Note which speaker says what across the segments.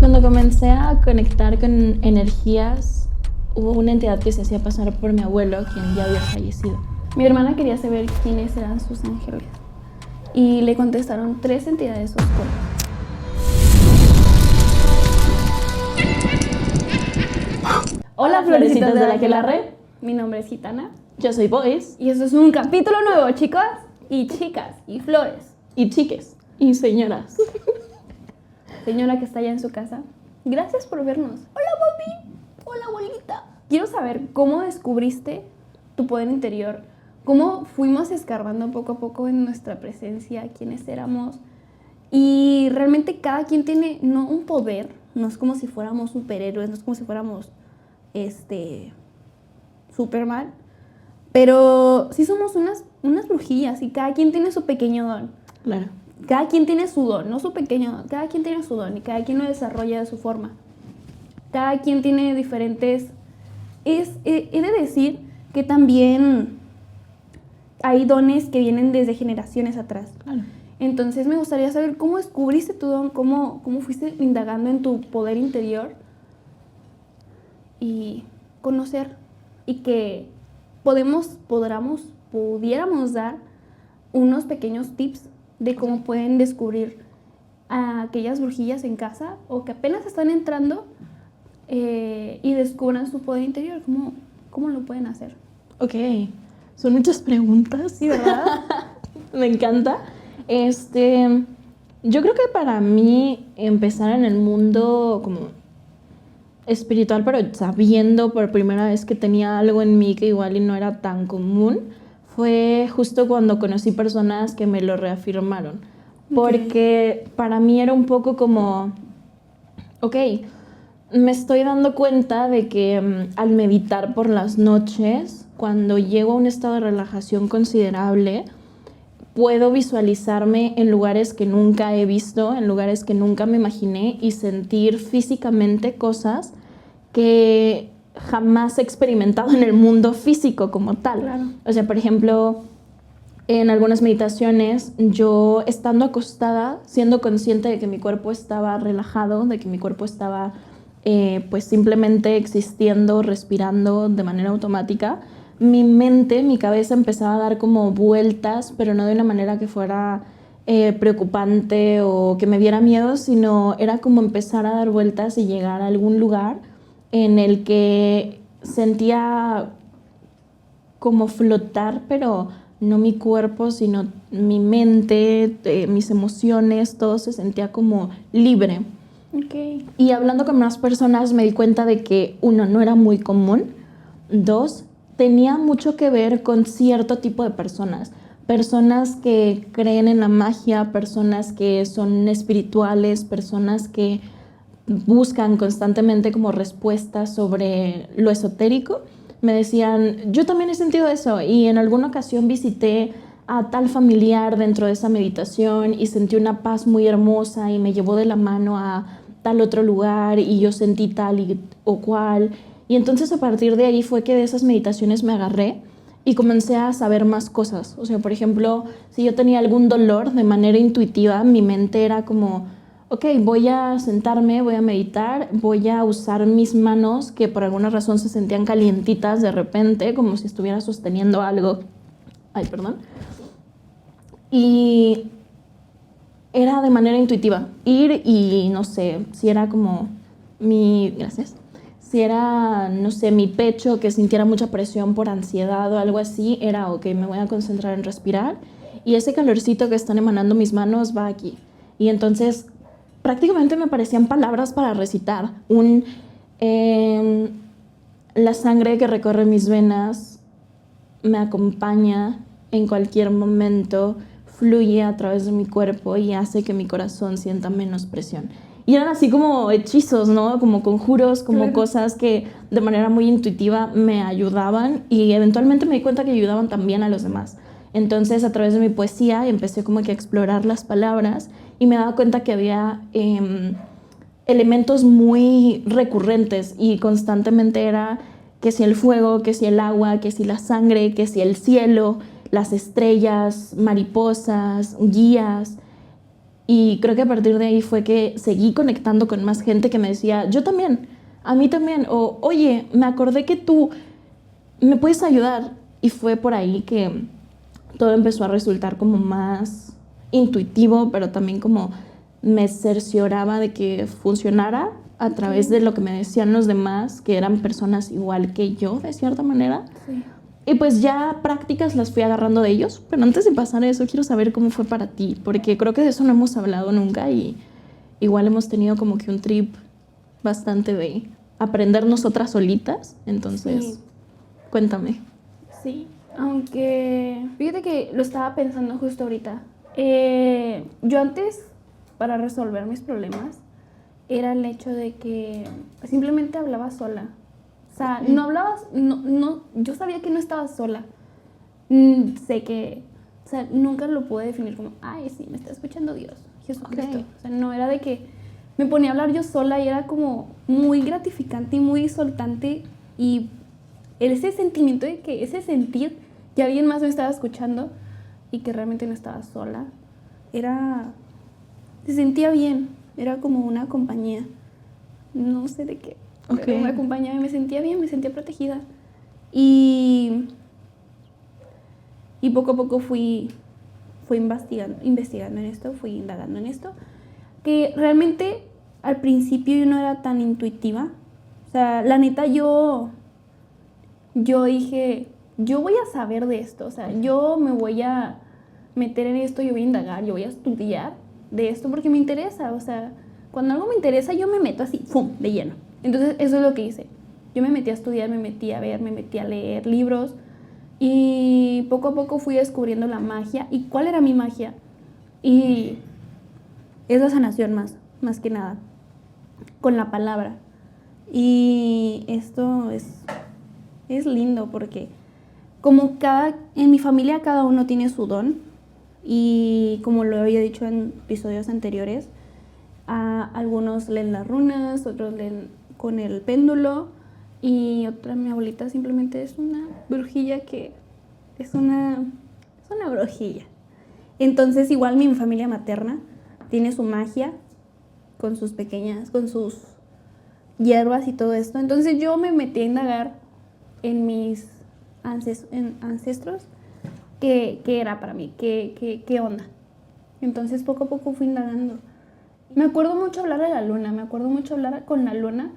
Speaker 1: Cuando comencé a conectar con energías, hubo una entidad que se hacía pasar por mi abuelo, quien ya había fallecido.
Speaker 2: Mi hermana quería saber quiénes eran sus ángeles y le contestaron 3 entidades oscuras. Hola, florecitas de la aquelarre. Mi nombre es Gitana.
Speaker 1: Yo soy Boys.
Speaker 2: Y esto es un capítulo nuevo, chicas y chicas y flores.
Speaker 1: Y chiques. Y señoras.
Speaker 2: Señora que está allá en su casa, gracias por vernos. Hola, papi. Hola, abuelita. Quiero saber cómo descubriste tu poder interior, cómo fuimos escarbando poco a poco en nuestra presencia, quiénes éramos. Y realmente cada quien tiene, no un poder, no es como si fuéramos superhéroes, no es como si fuéramos Superman, pero sí somos unas brujillas y cada quien tiene su pequeño don.
Speaker 1: Claro.
Speaker 2: Cada quien tiene su don, no su pequeño don, cada quien tiene su don y cada quien lo desarrolla de su forma. Cada quien tiene diferentes... He de decir que también hay dones que vienen desde generaciones atrás.
Speaker 1: Claro.
Speaker 2: Entonces me gustaría saber cómo descubriste tu don, cómo fuiste indagando en tu poder interior y conocer y que pudiéramos dar unos pequeños tips de cómo pueden descubrir a aquellas brujillas en casa o que apenas están entrando y descubran su poder interior. ¿Cómo lo pueden hacer?
Speaker 1: Ok, son muchas preguntas.
Speaker 2: Sí, ¿verdad?
Speaker 1: Me encanta. Yo creo que para mí empezar en el mundo como espiritual, pero sabiendo por primera vez que tenía algo en mí que igual y no era tan común, fue justo cuando conocí personas que me lo reafirmaron. Porque para mí era un poco como, ok, me estoy dando cuenta de que al meditar por las noches, cuando llego a un estado de relajación considerable, puedo visualizarme en lugares que nunca he visto, en lugares que nunca me imaginé y sentir físicamente cosas que jamás he experimentado en el mundo físico como tal.
Speaker 2: Claro.
Speaker 1: O sea, por ejemplo, en algunas meditaciones, yo estando acostada, siendo consciente de que mi cuerpo estaba relajado, de que mi cuerpo estaba pues simplemente existiendo, respirando de manera automática, mi mente, mi cabeza empezaba a dar como vueltas, pero no de una manera que fuera preocupante o que me diera miedo, sino era como empezar a dar vueltas y llegar a algún lugar en el que sentía como flotar, pero no mi cuerpo, sino mi mente, mis emociones, todo se sentía como libre.
Speaker 2: Okay.
Speaker 1: Y hablando con más personas me di cuenta de que, 1, no era muy común, 2, tenía mucho que ver con cierto tipo de personas. Personas que creen en la magia, personas que son espirituales, personas que buscan constantemente como respuestas sobre lo esotérico. Me decían, yo también he sentido eso y en alguna ocasión visité a tal familiar dentro de esa meditación y sentí una paz muy hermosa y me llevó de la mano a tal otro lugar y yo sentí tal o cual. Y entonces a partir de ahí fue que de esas meditaciones me agarré y comencé a saber más cosas. O sea, por ejemplo, si yo tenía algún dolor de manera intuitiva, mi mente era como, ok, voy a sentarme, voy a meditar, voy a usar mis manos que por alguna razón se sentían calientitas de repente, como si estuviera sosteniendo algo. Ay, perdón. Y era de manera intuitiva. Ir y, no sé, si era como gracias. Si era, no sé, mi pecho que sintiera mucha presión por ansiedad o algo así, era ok, me voy a concentrar en respirar y ese calorcito que están emanando mis manos va aquí. Y entonces prácticamente me parecían palabras para recitar. La sangre que recorre mis venas me acompaña en cualquier momento, fluye a través de mi cuerpo y hace que mi corazón sienta menos presión. Y eran así como hechizos, ¿no? Como conjuros, como
Speaker 2: Claro.
Speaker 1: cosas que de manera muy intuitiva me ayudaban y eventualmente me di cuenta que ayudaban también a los demás. Entonces, a través de mi poesía empecé como que a explorar las palabras y me daba cuenta que había elementos muy recurrentes y constantemente era que si el fuego, que si el agua, que si la sangre, que si el cielo, las estrellas, mariposas, guías. Y creo que a partir de ahí fue que seguí conectando con más gente que me decía, yo también, a mí también, o oye, me acordé que tú me puedes ayudar. Y fue por ahí que todo empezó a resultar como más intuitivo, pero también como me cercioraba de que funcionara a través de lo que me decían los demás, que eran personas igual que yo, de cierta manera.
Speaker 2: Sí.
Speaker 1: Y pues ya prácticas las fui agarrando de ellos, pero antes de pasar a eso quiero saber cómo fue para ti, porque creo que de eso no hemos hablado nunca y igual hemos tenido como que un trip bastante de aprender nosotras solitas, entonces
Speaker 2: Sí.
Speaker 1: cuéntame.
Speaker 2: Sí, aunque fíjate que lo estaba pensando justo ahorita. Yo antes, para resolver mis problemas, era el hecho de que simplemente hablaba sola. O sea, no hablabas, no, yo sabía que no estaba sola. Sé que, o sea, nunca lo pude definir como, ay, sí, me está escuchando Dios, Jesucristo.
Speaker 1: Ok.
Speaker 2: O sea, no era de que me ponía a hablar yo sola y era como muy gratificante y muy soltante y ese sentimiento de que, ese sentir que alguien más me estaba escuchando y que realmente no estaba sola, se sentía bien, era como una compañía, no sé de qué, pero me acompañaba y me sentía bien, me sentía protegida. Y poco a poco fui investigando en esto, fui indagando en esto, que realmente al principio yo no era tan intuitiva, o sea, la neta yo dije, yo voy a saber de esto, o sea, yo me voy a meter en esto, yo voy a indagar, yo voy a estudiar de esto porque me interesa, o sea, cuando algo me interesa yo me meto así, ¡fum!, de lleno. Entonces eso es lo que hice. Yo me metí a estudiar, me metí a ver, me metí a leer libros y poco a poco fui descubriendo la magia. ¿Y cuál era mi magia? Y es la sanación más que nada, con la palabra. Y esto es lindo porque como en mi familia cada uno tiene su don y como lo había dicho en episodios anteriores, algunos leen las runas, otros leen con el péndulo y mi abuelita simplemente es una brujilla que es una brujilla. Entonces igual mi familia materna tiene su magia con sus hierbas y todo esto. Entonces yo me metí a indagar en mis ancestros qué era para mí, qué onda. Entonces poco a poco fui indagando. Me acuerdo mucho hablar de la luna, me acuerdo mucho hablar con la luna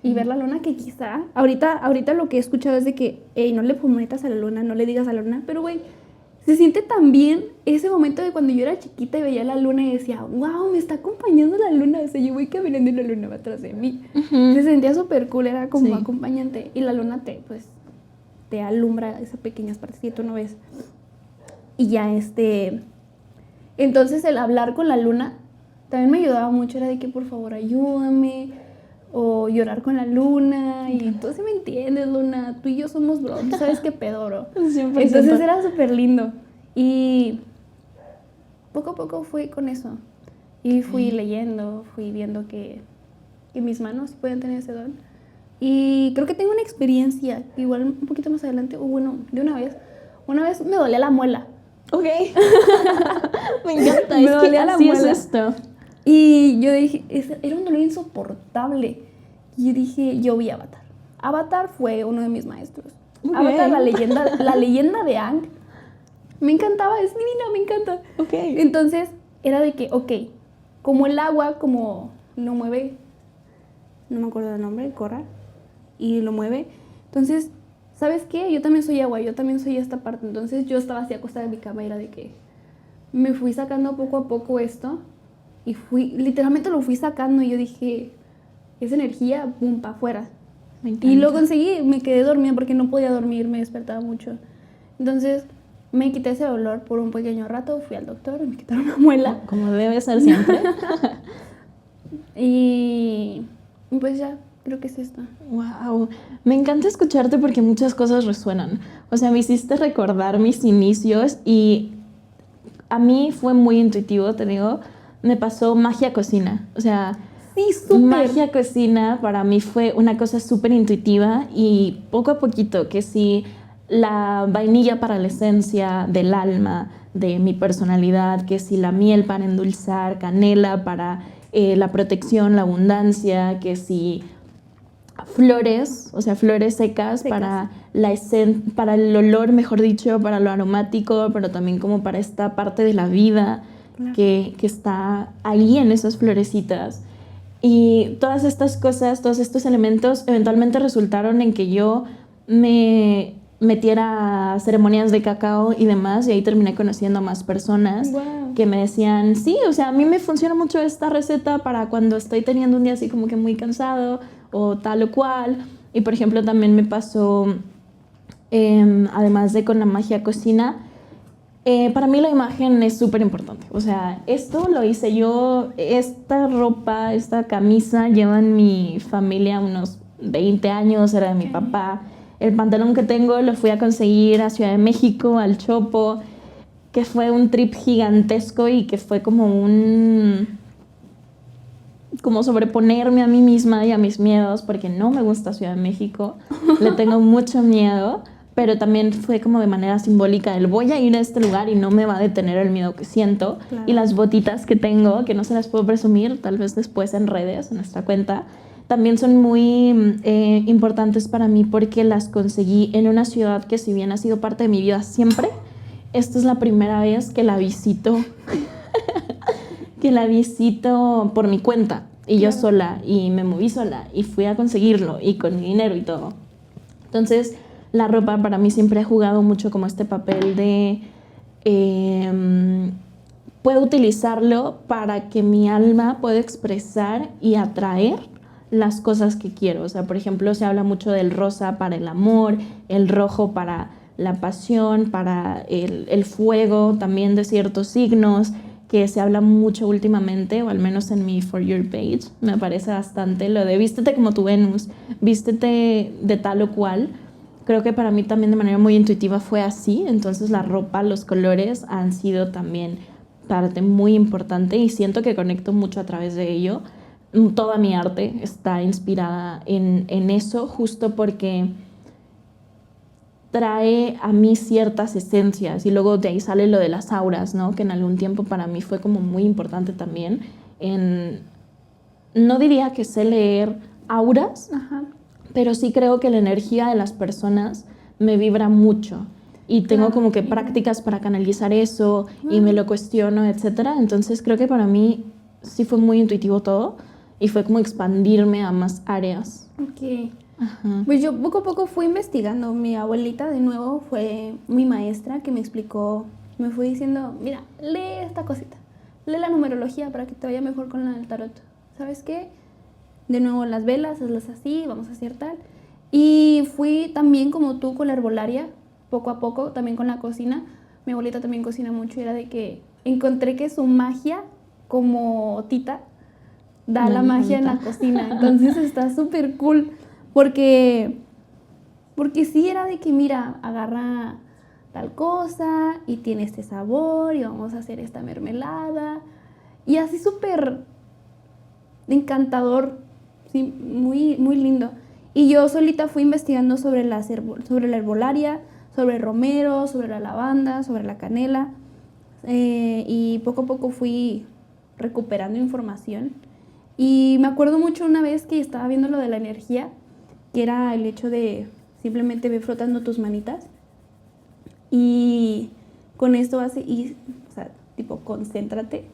Speaker 2: y ver la luna, que quizá ahorita lo que he escuchado es de que no le prometas a la luna, no le digas a la luna, pero güey, se siente tan bien ese momento de cuando yo era chiquita y veía la luna y decía, wow, me está acompañando la luna, o sea, yo voy caminando y la luna va atrás de mí. Se sentía súper cool, era como acompañante y la luna te alumbra esas pequeñas partes que tú no ves. Y ya entonces el hablar con la luna también me ayudaba mucho, era de que por favor ayúdame, o llorar con la luna, y tú sí me entiendes, luna, tú y yo somos bro, tú sabes qué pedo, bro. 100%. Entonces era súper lindo, y poco a poco fui con eso, y fui leyendo, fui viendo que mis manos pueden tener ese don, y creo que tengo una experiencia, igual un poquito más adelante, o bueno, de una vez me dolía la muela.
Speaker 1: Ok. Me encanta,
Speaker 2: Me
Speaker 1: es que
Speaker 2: dolía la
Speaker 1: así es
Speaker 2: muela.
Speaker 1: esto.
Speaker 2: Y yo dije, era un dolor insoportable. Y yo dije, yo vi Avatar. Avatar fue uno de mis maestros. Okay. Avatar, la leyenda de Aang. Me encantaba, es divina, me encanta.
Speaker 1: Okay.
Speaker 2: Entonces, era de que, ok, como el agua, como lo mueve, no me acuerdo el nombre, Korra, y lo mueve. Entonces, ¿sabes qué? Yo también soy agua, yo también soy esta parte. Entonces, yo estaba así acostada en mi cama y era de que me fui sacando poco a poco esto. Y literalmente lo fui sacando y yo dije, esa energía, pum, para afuera. Y lo conseguí, me quedé dormida porque no podía dormir, me despertaba mucho. Entonces me quité ese dolor por un pequeño rato, fui al doctor, me quitaron una muela.
Speaker 1: Como debe ser siempre.
Speaker 2: Y pues ya, creo que es esto.
Speaker 1: Wow, me encanta escucharte porque muchas cosas resuenan. O sea, me hiciste recordar mis inicios y a mí fue muy intuitivo, te digo. Me pasó magia cocina, o sea,
Speaker 2: sí, súper.
Speaker 1: Magia cocina para mí fue una cosa súper intuitiva y poco a poquito, que si la vainilla para la esencia del alma, de mi personalidad, que si la miel para endulzar, canela para la protección, la abundancia, que si flores, o sea, flores secas. Para para el olor, mejor dicho, para lo aromático, pero también como para esta parte de la vida, claro, que está ahí en esas florecitas. Y todas estas cosas, todos estos elementos eventualmente resultaron en que yo me metiera a ceremonias de cacao y demás, y ahí terminé conociendo a más personas. Wow. Que me decían, sí, o sea, a mí me funciona mucho esta receta para cuando estoy teniendo un día así como que muy cansado o tal o cual. Y por ejemplo también me pasó, además de con la magia cocina, para mí la imagen es súper importante. O sea, esto lo hice yo, esta ropa, esta camisa lleva en mi familia unos 20 años, era de mi papá. El pantalón que tengo lo fui a conseguir a Ciudad de México, al Chopo, que fue un trip gigantesco y que fue como sobreponerme a mí misma y a mis miedos, porque no me gusta Ciudad de México, le tengo mucho miedo, pero también fue como de manera simbólica el voy a ir a este lugar y no me va a detener el miedo que siento. Claro. Y las botitas que tengo, que no se las puedo presumir, tal vez después en redes, en nuestra cuenta, también son muy importantes para mí porque las conseguí en una ciudad que, si bien ha sido parte de mi vida siempre, esta es la primera vez que la visito que la visito por mi cuenta y claro, yo sola, y me moví sola y fui a conseguirlo y con mi dinero y todo. Entonces la ropa para mí siempre ha jugado mucho como este papel de puedo utilizarlo para que mi alma pueda expresar y atraer las cosas que quiero. O sea, por ejemplo, se habla mucho del rosa para el amor, el rojo para la pasión, para el fuego también de ciertos signos, que se habla mucho últimamente, o al menos en mi For Your page, me aparece bastante lo de vístete como tu Venus, vístete de tal o cual. Creo que para mí también de manera muy intuitiva fue así, entonces la ropa, los colores han sido también parte muy importante y siento que conecto mucho a través de ello. Toda mi arte está inspirada en eso, justo porque trae a mí ciertas esencias y luego de ahí sale lo de las auras, ¿no? Que en algún tiempo para mí fue como muy importante también. No diría que sé leer auras, ajá, pero sí creo que la energía de las personas me vibra mucho y tengo claro, como que prácticas para canalizar eso y me lo cuestiono, etcétera. Entonces creo que para mí sí fue muy intuitivo todo y fue como expandirme a más áreas.
Speaker 2: Ok. Ajá. Pues yo poco a poco fui investigando. Mi abuelita de nuevo fue mi maestra que me explicó, me fue diciendo, mira, lee esta cosita, lee la numerología para que te vaya mejor con el tarot. ¿Sabes qué? De nuevo las velas, hazlas así, vamos a hacer tal. Y fui también como tú con la herbolaria, poco a poco, también con la cocina. Mi abuelita también cocina mucho y era de que encontré que su magia como tita da la magia en la cocina. Entonces está súper cool. Porque sí era de que, mira, agarra tal cosa y tiene este sabor y vamos a hacer esta mermelada. Y así súper encantador, sí, muy, muy lindo. Y yo solita fui investigando sobre la herbolaria, sobre el romero, sobre la lavanda, sobre la canela. Y poco a poco fui recuperando información. Y me acuerdo mucho una vez que estaba viendo lo de la energía, que era el hecho de simplemente ve frotando tus manitas y con esto vas o sea, tipo concéntrate,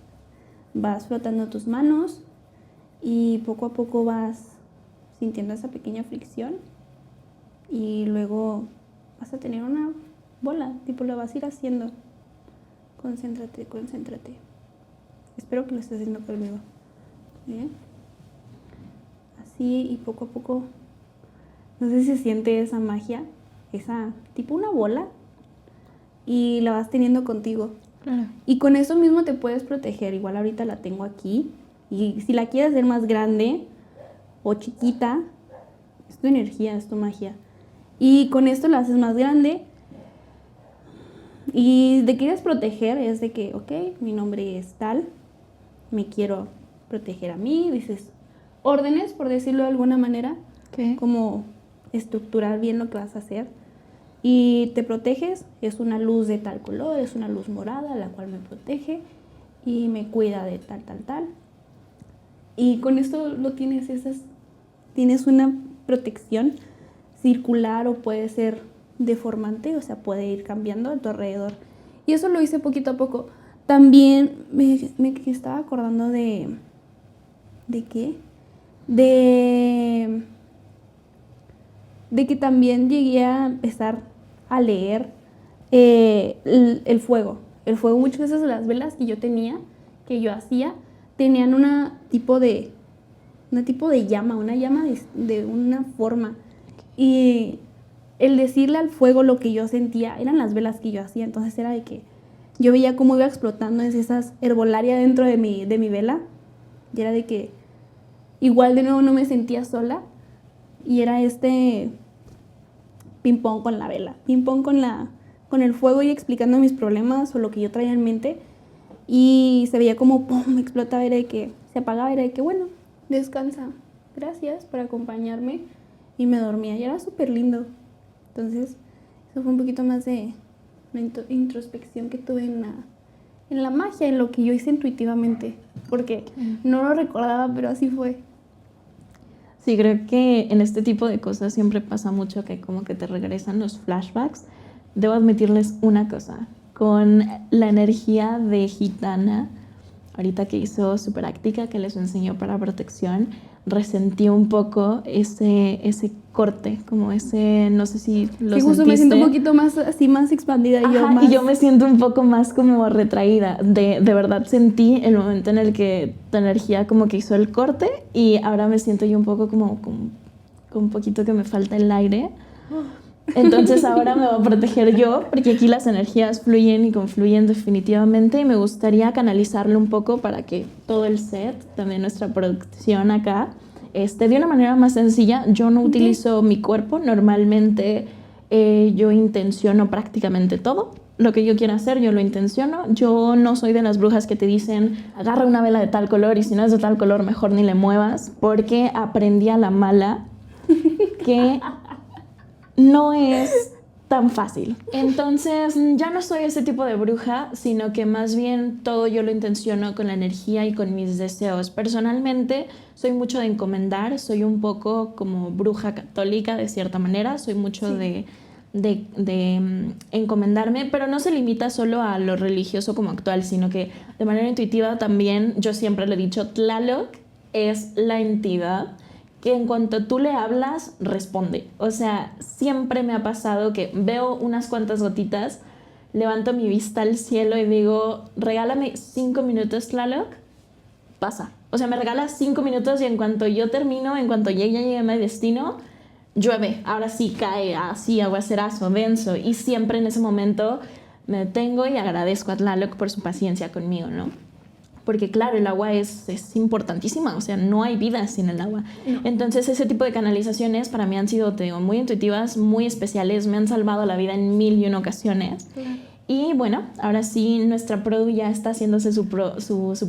Speaker 2: vas frotando tus manos y poco a poco vas sintiendo esa pequeña fricción y luego vas a tener una bola, tipo lo vas a ir haciendo. Concéntrate, concéntrate. Espero que lo estés haciendo conmigo. ¿Bien? Así y poco a poco. No sé si se siente esa magia, esa tipo una bola, y la vas teniendo contigo. Claro. Y con eso mismo te puedes proteger. Igual ahorita la tengo aquí. Y si la quieres hacer más grande o chiquita, es tu energía, es tu magia. Y con esto la haces más grande. Y te quieres proteger, es de que, ok, mi nombre es tal, me quiero proteger a mí. Dices órdenes, por decirlo de alguna manera. ¿Qué? Como estructurar bien lo que vas a hacer y te proteges, es una luz de tal color, es una luz morada, la cual me protege y me cuida de tal, tal, tal. Y con esto lo tienes, tienes una protección circular o puede ser deformante, o sea, puede ir cambiando a tu alrededor. Y eso lo hice poquito a poco. También me estaba acordando ¿de qué? De que también llegué a empezar a leer el fuego. El fuego, muchas veces las velas que yo tenía, que yo hacía, tenían una tipo de llama, una llama de una forma. Y el decirle al fuego lo que yo sentía, eran las velas que yo hacía, entonces era de que yo veía cómo iba explotando esas herbolaria dentro de mi vela, y era de que igual de nuevo no me sentía sola, y era ping pong con la vela, ping pong con el fuego y explicando mis problemas o lo que yo traía en mente, y se veía como pum, explotaba, era de que se apagaba, era de que bueno, descansa, gracias por acompañarme, y me dormía y era súper lindo. Entonces eso fue un poquito más de una introspección que tuve en la magia, en lo que yo hice intuitivamente, porque no lo recordaba, pero así fue.
Speaker 1: Sí, creo que en este tipo de cosas siempre pasa mucho que como que te regresan los flashbacks. Debo admitirles una cosa, con la energía de Gitana, ahorita que hizo su práctica que les enseñó para protección, resentí un poco ese corte, como ese, no sé si lo
Speaker 2: sí, justo
Speaker 1: sentiste.
Speaker 2: Me siento un poquito más así, más expandida.
Speaker 1: Ajá, y yo me siento un poco más como retraída. De verdad sentí el momento en el que tu energía como que hizo el corte y ahora me siento yo un poco como un poquito que me falta el aire. Entonces ahora me voy a proteger yo, porque aquí las energías fluyen y confluyen definitivamente y me gustaría canalizarlo un poco para que todo el set, también nuestra producción acá, de una manera más sencilla. Yo no utilizo mi cuerpo, normalmente yo intenciono prácticamente todo. Lo que yo quiera hacer, yo lo intenciono. Yo no soy de las brujas que te dicen, agarra una vela de tal color y si no es de tal color, mejor ni le muevas, porque aprendí a la mala que no es tan fácil. Entonces, ya no soy ese tipo de bruja, sino que más bien todo yo lo intenciono con la energía y con mis deseos. Personalmente, soy mucho de encomendar, soy un poco como bruja católica de cierta manera, soy mucho de encomendarme, pero no se limita solo a lo religioso como actual, sino que de manera intuitiva también, yo siempre le he dicho, Tlaloc es la entidad que en cuanto tú le hablas, responde. O sea, siempre me ha pasado que veo unas cuantas gotitas, levanto mi vista al cielo y digo, regálame 5 minutos, Tlaloc, pasa. O sea, me regalas 5 minutos y en cuanto yo termino, en cuanto ya llegue a mi destino, llueve. Ahora sí cae así, aguacerazo, denso. Y siempre en ese momento me detengo y agradezco a Tlaloc por su paciencia conmigo, ¿no? Porque claro, el agua es importantísima, o sea, no hay vida sin el agua. No. Entonces ese tipo de canalizaciones para mí han sido, te digo, muy intuitivas, muy especiales, me han salvado la vida en 1001 ocasiones. Claro. Y bueno, ahora sí nuestra produ ya está haciéndose su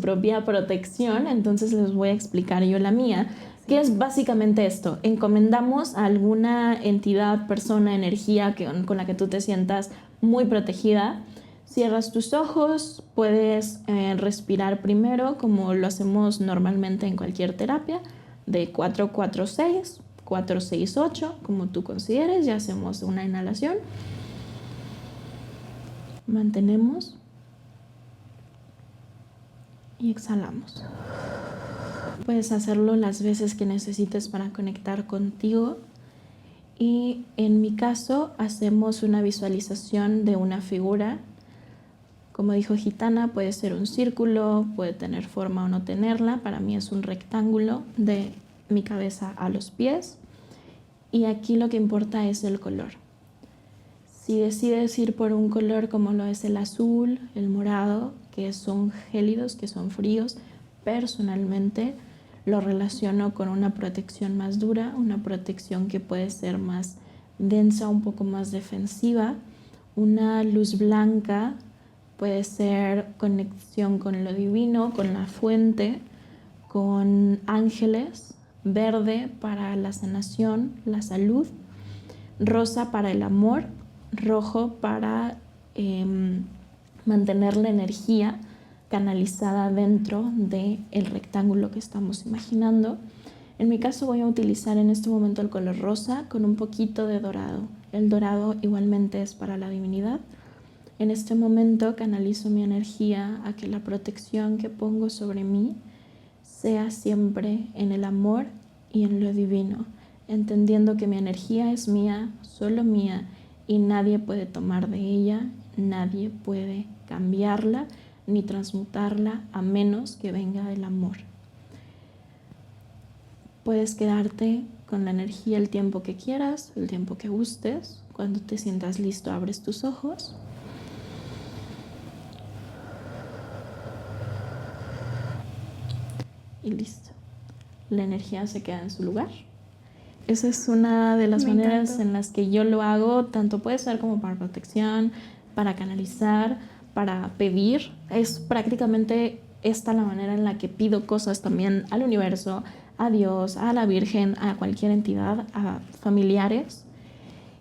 Speaker 1: propia protección, entonces les voy a explicar yo la mía, que es básicamente esto: encomendamos a alguna entidad, persona, energía con la que tú te sientas muy protegida. Cierras tus ojos, puedes respirar primero como lo hacemos normalmente en cualquier terapia, de 4-4-6, 4-6-8, como tú consideres, ya hacemos una inhalación. Mantenemos y exhalamos. Puedes hacerlo las veces que necesites para conectar contigo. Y en mi caso hacemos una visualización de una figura. Como dijo Gitana, puede ser un círculo, puede tener forma o no tenerla. Para mí es un rectángulo de mi cabeza a los pies. Y aquí lo que importa es el color. Si decides ir por un color como lo es el azul, el morado, que son gélidos, que son fríos, personalmente lo relaciono con una protección más dura, una protección que puede ser más densa, un poco más defensiva. Una luz blanca puede ser conexión con lo divino, con la fuente, con ángeles. Verde para la sanación, la salud. Rosa para el amor. rojo para mantener la energía canalizada dentro del rectángulo que estamos imaginando. En mi caso voy a utilizar en este momento el color rosa con un poquito de dorado. El dorado igualmente es para la divinidad. En este momento canalizo mi energía a que la protección que pongo sobre mí sea siempre en el amor y en lo divino, entendiendo que mi energía es mía, solo mía, y nadie puede tomar de ella, nadie puede cambiarla ni transmutarla a menos que venga del amor. Puedes quedarte con la energía el tiempo que quieras, el tiempo que gustes. Cuando te sientas listo, abres tus ojos. Y listo. La energía se queda en su lugar. Esa es una de las maneras en las que yo lo hago. Tanto puede ser como para protección, para canalizar, para pedir. Es prácticamente esta la manera en la que pido cosas también al universo, a Dios, a la Virgen, a cualquier entidad, a familiares.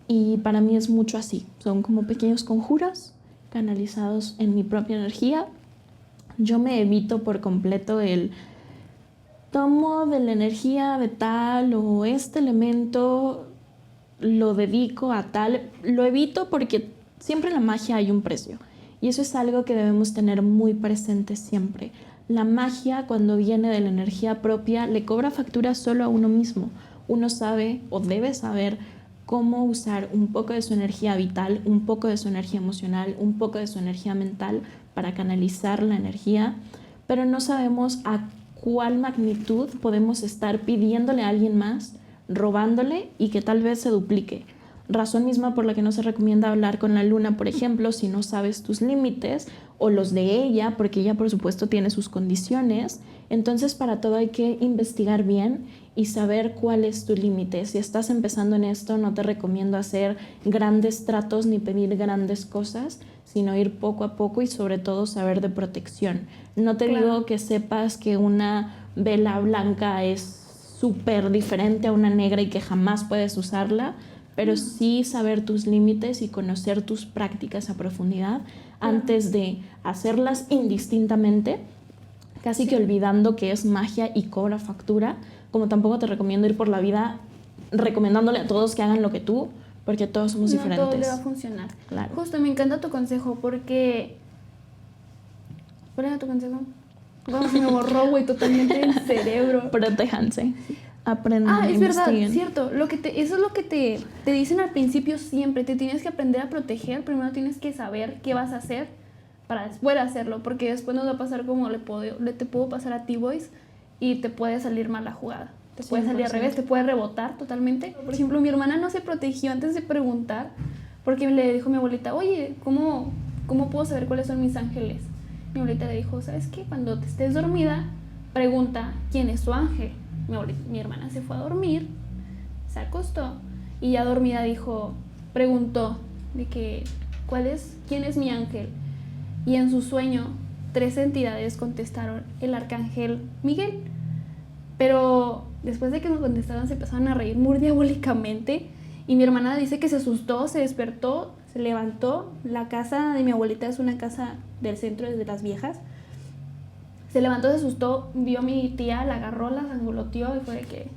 Speaker 1: Y para mí es mucho así. Son como pequeños conjuros canalizados en mi propia energía. Yo me evito por completo el tomo de la energía de tal o este elemento lo dedico a tal. Lo evito porque siempre en la magia hay un precio. Y eso es algo que debemos tener muy presente siempre. La magia, cuando viene de la energía propia, le cobra factura solo a uno mismo. Uno sabe o debe saber cómo usar un poco de su energía vital, un poco de su energía emocional, un poco de su energía mental para canalizar la energía, pero no sabemos a cuál magnitud podemos estar pidiéndole a alguien más, robándole y que tal vez se duplique. Razón misma por la que no se recomienda hablar con la luna, por ejemplo, si no sabes tus límites o los de ella, porque ella por supuesto tiene sus condiciones. Entonces para todo hay que investigar bien y saber cuál es tu límite. Si estás empezando en esto, no te recomiendo hacer grandes tratos ni pedir grandes cosas, sino ir poco a poco y sobre todo saber de protección. No te digo que sepas que una vela blanca es súper diferente a una negra y que jamás puedes usarla, pero sí saber tus límites y conocer tus prácticas a profundidad antes de hacerlas indistintamente, casi que olvidando que es magia y cobra factura, como tampoco te recomiendo ir por la vida recomendándole a todos que hagan lo que tú, porque todos somos diferentes.
Speaker 2: No todo le va a funcionar.
Speaker 1: Claro.
Speaker 2: Justo, me encanta tu consejo porque... ¿Cuál era tu consejo? Vamos, me borró, güey, totalmente el cerebro.
Speaker 1: Protéjanse, aprendan,
Speaker 2: es verdad,
Speaker 1: investiguen.
Speaker 2: cierto. Eso es lo que te dicen al principio siempre. Te tienes que aprender a proteger. Primero tienes que saber qué vas a hacer para después hacerlo. Porque después nos va a pasar como te puedo pasar a T-Boys y te puede salir mal la jugada. Te puede salir al revés, te puede rebotar totalmente. Por ejemplo, mi hermana no se protegió antes de preguntar porque le dijo a mi abuelita, oye, ¿cómo puedo saber cuáles son mis ángeles? Mi abuelita le dijo, ¿sabes qué? Cuando te estés dormida, pregunta quién es tu ángel. Mi hermana se fue a dormir, se acostó y ya dormida preguntó de que, ¿quién es mi ángel? Y en su sueño, 3 entidades contestaron, el arcángel Miguel. Pero después de que nos contestaron se empezaron a reír muy diabólicamente y mi hermana dice que se asustó, se despertó, se levantó. La casa de mi abuelita es una casa del centro de las viejas. Se levantó, se asustó, vio a mi tía, la agarró, la sangoloteó y fue de que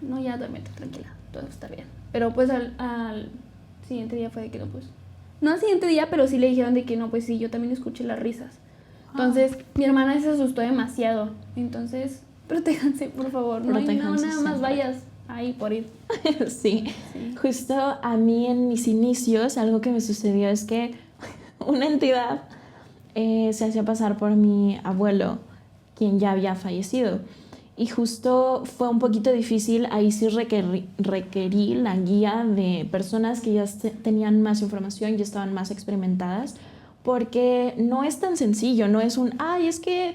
Speaker 2: no, ya duérmete, tranquila, todo está bien. Pero pues al siguiente día fue de que no, pues no al siguiente día, pero sí le dijeron de que no, pues sí, yo también escuché las risas. Entonces mi hermana se asustó demasiado. Entonces protéjanse, por favor. No nada más vayas ahí por ir.
Speaker 1: Sí. Justo a mí en mis inicios algo que me sucedió es que una entidad se hacía pasar por mi abuelo, quien ya había fallecido. Y justo fue un poquito difícil, ahí sí requerí la guía de personas que ya tenían más información, ya estaban más experimentadas, porque no es tan sencillo, no es es que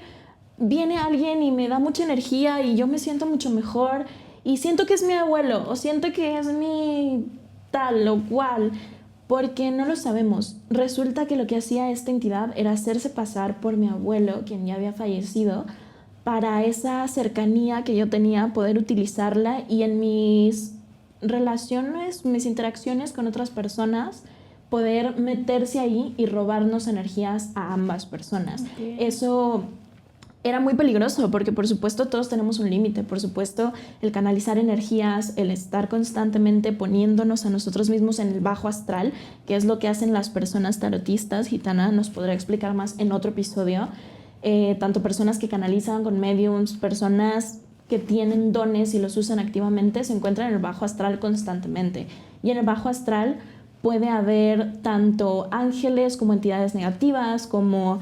Speaker 1: viene alguien y me da mucha energía y yo me siento mucho mejor y siento que es mi abuelo o siento que es mi tal o cual, porque no lo sabemos. Resulta que lo que hacía esta entidad era hacerse pasar por mi abuelo, quien ya había fallecido, para esa cercanía que yo tenía, poder utilizarla y en mis relaciones, mis interacciones con otras personas, poder meterse ahí y robarnos energías a ambas personas.
Speaker 2: Okay.
Speaker 1: Eso era muy peligroso porque por supuesto todos tenemos un límite, por supuesto el canalizar energías, el estar constantemente poniéndonos a nosotros mismos en el bajo astral, que es lo que hacen las personas tarotistas. Gitana nos podrá explicar más en otro episodio, tanto personas que canalizan con mediums, personas que tienen dones y los usan activamente, se encuentran en el bajo astral constantemente. Y en el bajo astral puede haber tanto ángeles como entidades negativas, como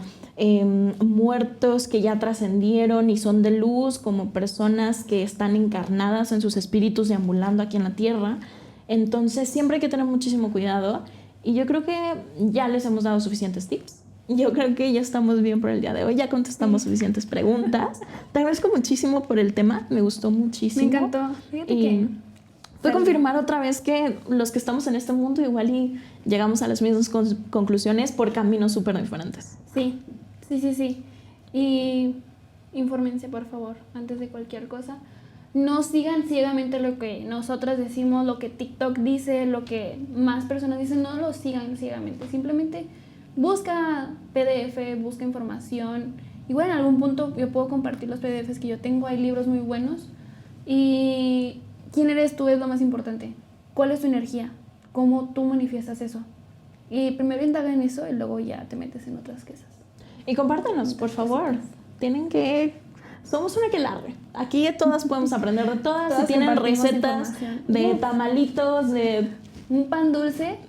Speaker 1: muertos que ya trascendieron y son de luz, como personas que están encarnadas en sus espíritus deambulando aquí en la tierra. Entonces siempre hay que tener muchísimo cuidado y yo creo que ya les hemos dado suficientes tips. Yo creo que ya estamos bien por el día de hoy, ya contestamos suficientes preguntas. Te agradezco muchísimo por el tema, me gustó muchísimo.
Speaker 2: Me encantó. Fíjate
Speaker 1: y
Speaker 2: que
Speaker 1: fue confirmar otra vez que los que estamos en este mundo igual y llegamos a las mismas conclusiones por caminos súper diferentes.
Speaker 2: Sí. Y infórmense, por favor, antes de cualquier cosa. No sigan ciegamente lo que nosotras decimos, lo que TikTok dice, lo que más personas dicen. No lo sigan ciegamente. Simplemente busca PDF, busca información. Igual en algún punto yo puedo compartir los PDFs que yo tengo. Hay libros muy buenos. Y ¿quién eres tú? Es lo más importante. ¿Cuál es tu energía? ¿Cómo tú manifiestas eso? Y primero indaga en eso y luego ya te metes en otras cosas.
Speaker 1: Y compártanos, por favor. Somos una aquelarre. Aquí todas podemos aprender de todas. Si tienen recetas de tamalitos, de
Speaker 2: un pan dulce,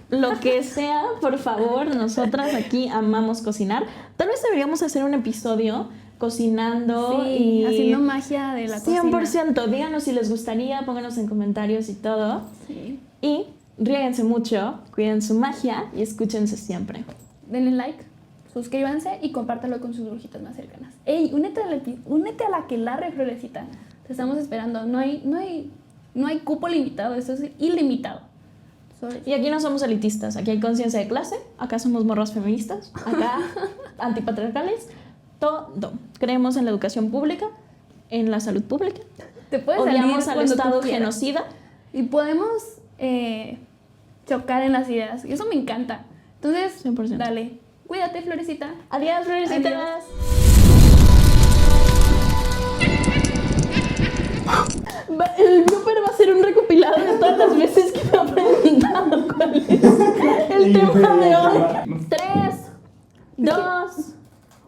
Speaker 1: lo que sea, por favor. Nosotras aquí amamos cocinar. Tal vez deberíamos hacer un episodio cocinando y
Speaker 2: haciendo magia de la cocina.
Speaker 1: 100%. Díganos si les gustaría, pónganos en comentarios y todo.
Speaker 2: Sí.
Speaker 1: Y ríguense mucho, cuiden su magia y escúchense siempre.
Speaker 2: Denle like, suscríbanse y compártalo con sus brujitas más cercanas. ¡Ey! Únete a la aquelarre, Florecita. Te estamos esperando. No hay cupo limitado, esto es ilimitado.
Speaker 1: Y aquí no somos elitistas, aquí hay conciencia de clase, acá somos morras feministas, acá antipatriarcales, todo. Creemos en la educación pública, en la salud pública.
Speaker 2: Te puedes
Speaker 1: odiamos al Estado genocida.
Speaker 2: Y podemos chocar en las ideas. Y eso me encanta. Entonces,
Speaker 1: 100%.
Speaker 2: Dale. Cuídate, Florecita.
Speaker 1: Adiós, Florecitas. El blooper va a ser un recopilado de todas las veces que me ha preguntado cuál es el tema de hoy. 3, 2,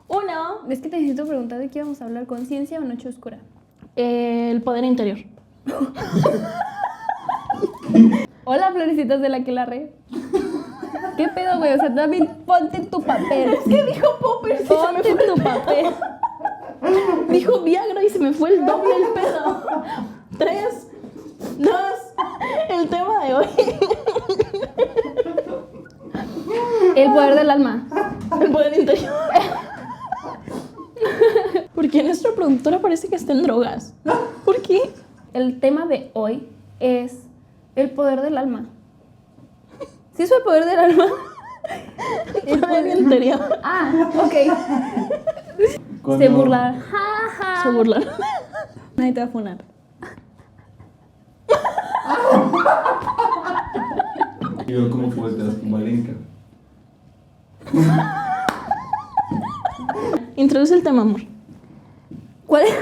Speaker 1: 1.
Speaker 2: Es que te necesito preguntar de qué vamos a hablar. ¿Conciencia o noche oscura?
Speaker 1: El poder interior.
Speaker 2: Hola, Florecitas de la aquelarre. ¿Qué pedo, güey? O sea, también ponte en tu papel.
Speaker 1: Es que dijo Popper,
Speaker 2: ponte en tu papel.
Speaker 1: Dijo Viagra y se me fue el doble el pedo. 3, 2, el tema de hoy.
Speaker 2: El poder del alma.
Speaker 1: El poder interior. ¿Por qué nuestra productora parece que está en drogas? ¿Por qué?
Speaker 2: El tema de hoy es el poder del alma. ¿Sí es el poder del alma?
Speaker 1: El poder interior.
Speaker 2: Ah, ok. Se burlaron.
Speaker 1: Se burlaron.
Speaker 2: Nadie te va a funar.
Speaker 3: Y veo cómo volteas con Valenca.
Speaker 1: Introduce el tema, amor.
Speaker 2: ¿Cuál es?